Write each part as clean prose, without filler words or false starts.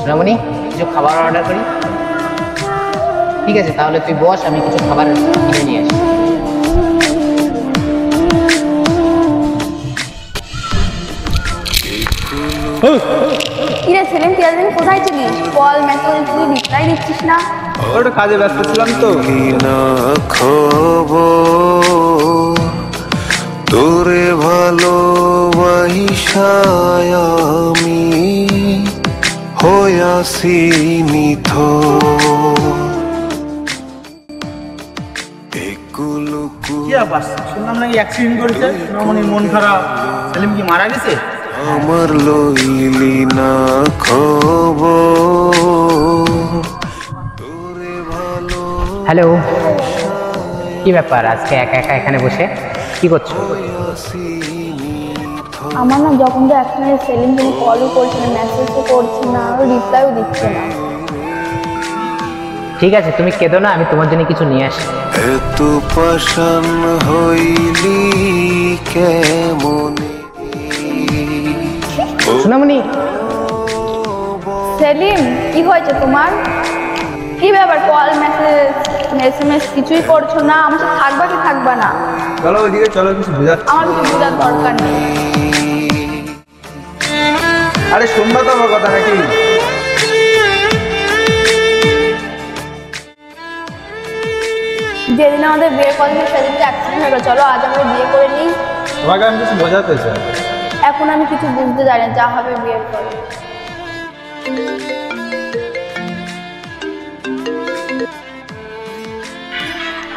সোনামণি, কিছু খাবার অর্ডার করি? ঠিক আছে, তাহলে তুই বস, আমি কিছু খাবার কিনে নিয়ে আসি। কিরে সেলিম, তুই এতদিন কোথায় ছিলিস? কল মেসেজ তুই রিপ্লাই দিচ্ছিস না। ওটা কাজে ব্যস্ত ছিলাম তো। তোরে ভালোবাসায় আমি হইয়াছি নিথর। কি আবার শুনলাম নাকি অ্যাক্সিডেন্ট করেছে, সোনামণির মন খারাপ। সেলিম কি মারা গেছে? আমার লইলি না খবর। হ্যালো, কি ব্যাপার আজকে একা একা এখানে বসে কি করছো? আমার না যখন তো এখন সেলিম তুমি কলও করছে না, মেসেজও করছে না, রিপ্লাইও দিচ্ছে না। ঠিক আছে, তুমি কেঁদো না, আমি তোমার জন্য কিছু নিয়ে আসি। এত পাষাণ হইলি কেমন? সোনামণি, সেলিম কি হয়েছে তোমার? কি ব্যাপার, কল মেসেজ এসএমএস কিছুই করছো না? আমার সাথে থাকবা কি থাকবা না? চলো ওইদিকে চলো, কিছু বোঝাচ্ছি। আমার কিছু বোঝার দরকার নেই। আরে শুনবা তো আমার কথা নাকি? যেদিন আমাদের বিয়ে করেছে সেদিন অ্যাক্সিডেন্ট হয়ে গেল। চলো আজ আমরা বিয়ে করে নিই। তোমাকে আমি কিছু বোঝাতে চাই। এখন আমি কিছু বুঝতে জানি না, যা হবে বিয়ের পরে।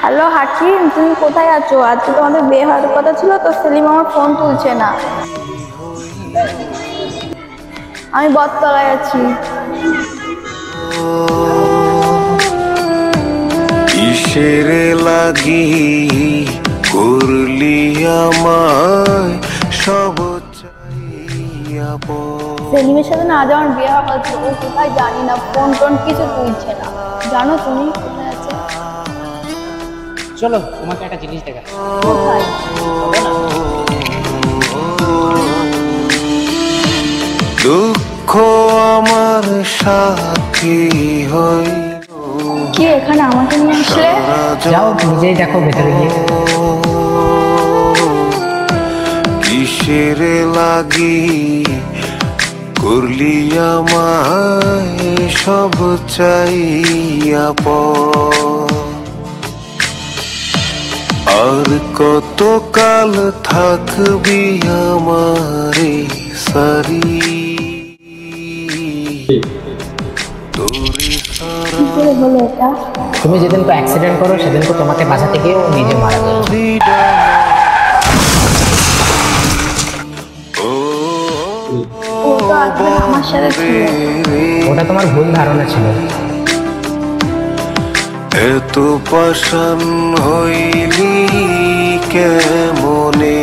হ্যালো হাকিম, তুমি কোথায় আছো? আজকে তোমাদের বিয়ে হওয়ার কথা ছিল তো, সেলিম আমার ফোন তুলছে না। আমি বটতলায় আছি। কিসের লাগি করলি আমায় সব চাইয়া সেলিমের সাথে না আজ আমার বিয়ে হওয়ার কথা ছিল, ও কোথায় জানি না, ফোন টোন কিছু তুলছে না। জানো তুমি কোথায় আছে? চলো তোমাকে একটা জিনিস দেখা। কোথায়? দুঃখ আমার সাথী হই। কি এখানে আমাকে নিয়ে আসলে? যাও নিজেই দেখো ভেতরে গিয়ে। কিসের লাগি করলি আমায় সব চাইয়া আর কত কাল থাকবি আমারে সারি? কি করে হলো এটা? তুমি যেদিন তো অ্যাক্সিডেন্ট করো সেদিন তো তোমাকে বাঁচাতে গিয়েও নিজে মারা গেল। ও তো আসলে আমার সাথে ছিল। ওটা তোমার ভুল ধারণা ছিল। এত পাষাণ হইলি কেমনে?